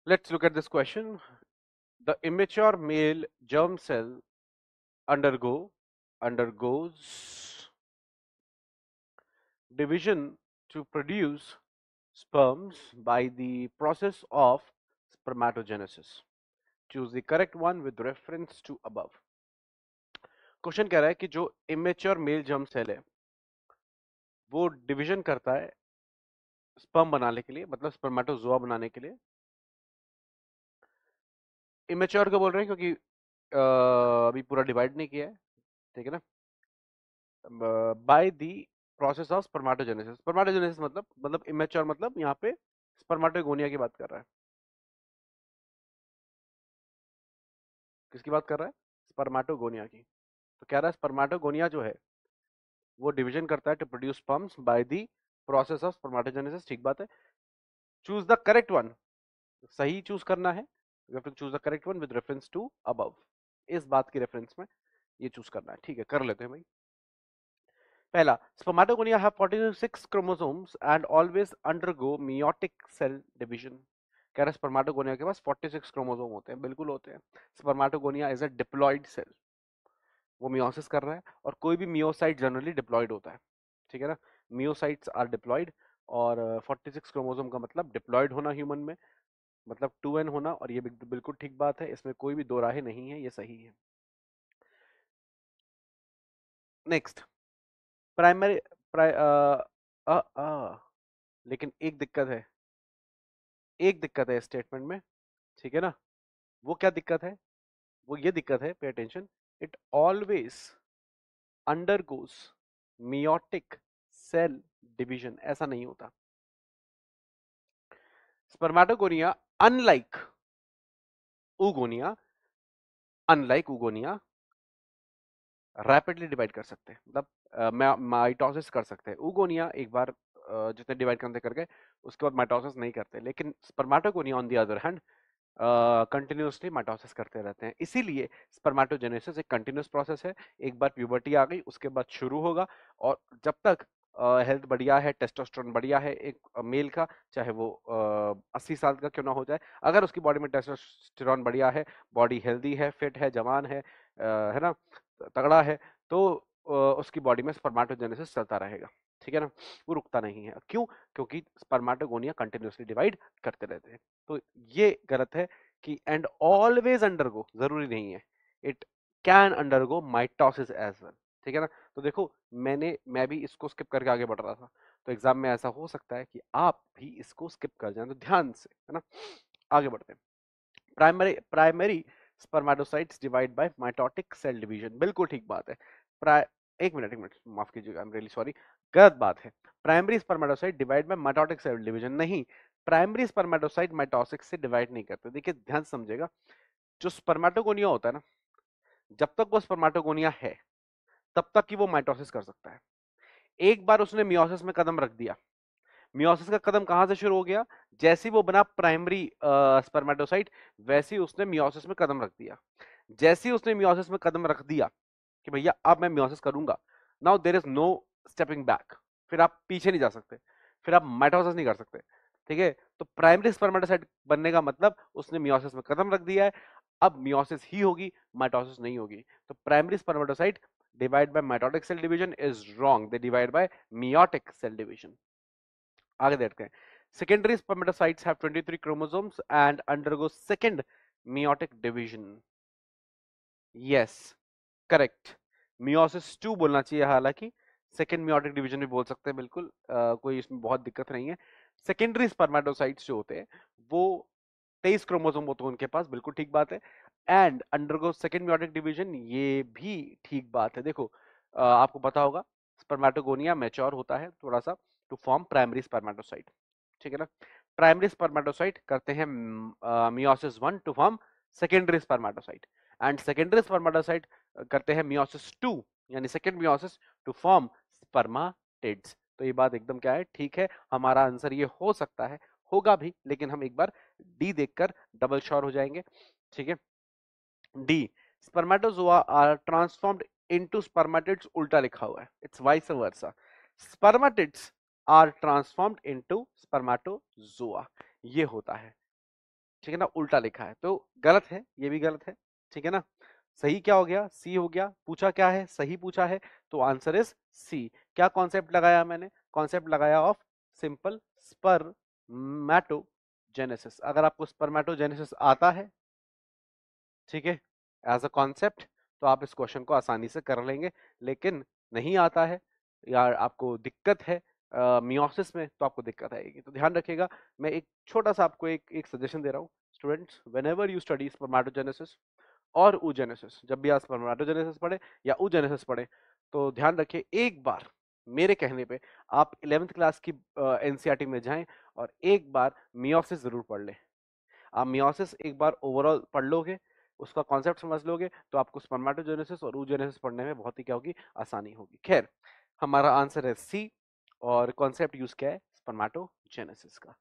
Let's look at this question. The immature male germ cell undergoes division to produce sperms by the process of spermatogenesis. Choose the correct one with reference to above. Question कह रहा है कि जो immature male germ cell है वो division करता है sperm बनाने के लिए, मतलब स्पर्मेटोजोआ बनाने के लिए। इमेच्योर को बोल रहे हैं क्योंकि अभी पूरा डिवाइड नहीं किया है, ठीक है ना। Bye the process of spermatogenesis. Spermatogenesis मतलब इमेच्योर मतलब यहाँ पे स्पर्मेटोगोनिया की बात कर रहा है। किसकी बात कर रहा है? स्पर्मेटोगोनिया की। तो कह रहा है स्पर्मेटोगोनिया जो है वो डिवीजन करता है to produce sperms by the process of spermatogenesis. ठीक बात है। Choose the correct one. सही चूज करना है। You have to choose the correct one with reference to above. इस बात की रेफरेंस में ये चूज करना है। ठीक है, कर लेते हैं भाई। पहला, spermatogonia have 46 chromosomes and always undergo meiotic cell division. कह रहा है स्पर्मेटोगोनिया के पास 46 क्रोमोसोम होते हैं। बिल्कुल होते हैं। Spermatogonia is a diploid cell. वो मियोसिस कर रहा है और कोई भी मियोसाइट जनरली डिप्लॉयड होता है। ठीक है ना। मियोसाइट्स आर डिप्लॉयड और 46 क्रोमोसोम का मतलब डिप्लॉयड होना ह्यूमन में, मतलब 2n होना। और ये बिल्कुल ठीक बात है, इसमें कोई भी दो राहें नहीं है, ये सही है। नेक्स्ट, प्राइमरी लेकिन एक दिक्कत है, एक दिक्कत है स्टेटमेंट में। ठीक है ना। वो क्या दिक्कत है? वो ये दिक्कत है, pay attention, it always undergoes meiotic cell division. ऐसा नहीं होता। Spermatogonia unlike oogonia, unlike oogonia rapidly divide कर सकते हैं, मतलब माइटोसिस कर सकते हैं। ऊगोनिया एक बार जितने डिवाइड करते कर गए उसके बाद माइटोसिस नहीं करते। लेकिन spermatogonia on the other hand continuously mitosis करते रहते हैं। इसीलिए स्पर्मेटोजेनेसिस एक कंटिन्यूस प्रोसेस है। एक बार प्यूबर्टी आ गई उसके बाद शुरू होगा, और जब तक हेल्थ बढ़िया है, टेस्टोस्टेरोन बढ़िया है एक मेल का, चाहे वो 80 साल का क्यों ना हो जाए, अगर उसकी बॉडी में टेस्टोस्टेरोन बढ़िया है, बॉडी हेल्दी है, फिट है, जवान है ना, तगड़ा है, तो उसकी बॉडी में स्पर्मेटोजेनेसिस चलता रहेगा। ठीक है ना। वो रुकता नहीं है। क्यों? क्योंकि स्पर्मेटोगोनिया कंटिन्यूसली डिवाइड करते रहते हैं। तो ये गलत है कि एंड ऑलवेज अंडरगो, जरूरी नहीं है। It can undergo mitosis as well. ठीक है ना। तो देखो, मैं भी इसको स्किप करके आगे बढ़ रहा था, तो एग्जाम में ऐसा हो सकता है कि आप भी इसको स्किप कर जाएं, तो ध्यान से, है ना। आगे बढ़ते हैं। Primary spermatocytes divide by mitotic cell division. बिल्कुल ठीक बात है। एक मिनट माफ कीजिएगा, आई एम रियली सॉरी, गलत बात है। Primary spermatocyte divide by mitotic cell division नहीं। प्राइमरी स्पर्मेटोसाइट माइटोसिस से डिवाइड नहीं करते। देखिए ध्यान से समझेगा, जो स्पर्मेटोगोनिया होता है ना, जब तक वो स्पर्मेटोगोनिया है तब तक ही वो माइटोसिस कर सकता है। एक बार उसने मियोसिस में कदम रख दिया, मियोसिस का कदम कहां से शुरू हो गया? जैसे ही वो बना प्राइमरी स्पर्मेटोसाइट, वैसे ही उसने मियोसिस में कदम रख दिया। जैसे ही उसने मियोसिस में कदम रख दिया कि भैया अब मैं मियोसिस करूंगा, now there is no stepping back. फिर आप पीछे नहीं जा सकते, फिर आप माइटोसिस नहीं कर सकते। ठीक है। तो प्राइमरी स्पर्मेटोसाइट बनने का मतलब उसने मियोसिस में कदम रख दिया है। अब मियोसिस ही होगी, माइटोसिस नहीं होगी। तो primary spermatocyte divide by mitotic cell division is wrong, they divide by meiotic cell division. आगे देखते हैं। Secondary spermatocytes have 23 chromosomes and undergo second meiotic division. Yes, correct. Meiosis 2 बोलना चाहिए, हालांकि सेकंड मियोटिक डिवीजन भी बोल सकते हैं। बिल्कुल कोई इसमें बहुत दिक्कत नहीं है। सेकेंडरी स्पर्मेटोसाइट्स जो होते हैं वो 23 क्रोमोसोम होते हैं उनके पास। बिल्कुल ठीक बात है। And undergo second meiotic division, ये भी ठीक बात है। देखो आपको पता होगा स्पर्मेटोगोनिया मैच्योर होता है थोड़ा सा टू फॉर्म प्राइमरी स्पर्मेटोसाइट। ठीक है ना। प्राइमरी स्पर्मेटोसाइट करते हैं meiosis 1 to form secondary spermatocyte, and secondary spermatocyte करते हैं मियोसिस 2 यानी second meiosis to form spermatids. तो ये बात एकदम क्या है, ठीक है। हमारा आंसर ये हो सकता है, होगा भी, लेकिन हम एक बार डी देखकर डबल श्योर हो जाएंगे। ठीक है। D, spermatozoa are transformed into spermatids, उल्टा लिखा हुआ है, it's vice versa. Spermatids are transformed into spermatozoa, ये होता है। ठीक है ना, उल्टा लिखा है तो गलत है, ये भी गलत है। ठीक है ना, सही क्या हो गया, सी हो गया। पूछा क्या है, सही पूछा है, तो आंसर इज सी। क्या कॉन्सेप्ट लगाया मैंने, कॉन्सेप्ट लगाया ऑफ सिंपल स्पर्मेटोजेनेसिस। अगर आपको स्पर्मेटोजेनेसिस आता है, ठीक है, एज अ कॉन्सेप्ट, तो आप इस क्वेश्चन को आसानी से कर लेंगे। लेकिन नहीं आता है या आपको दिक्कत है मियोसिस में, तो आपको दिक्कत आएगी। तो ध्यान रखिएगा, मैं एक छोटा सा आपको एक सजेशन दे रहा हूँ। Students, whenever you study spermatogenesis और oogenesis, जब भी आप स्पर्मेटोजेनेसिस पढ़े या oogenesis पढ़े, तो ध्यान रखिए एक बार मेरे कहने पे आप 11th क्लास की एनसीईआरटी में जाएं और एक बार मियोसिस जरूर पढ़ लें। आप मियोसिस एक बार ओवरऑल पढ़ लोगे, उसका कॉन्सेप्ट समझ लोगे, तो आपको स्पर्मेटोजेनेसिस और oogenesis पढ़ने में बहुत ही क्या होगी, आसानी होगी। खैर, हमारा आंसर है सी और कॉन्सेप्ट यूज क्या है, स्पर्मेटोजेनेसिस का।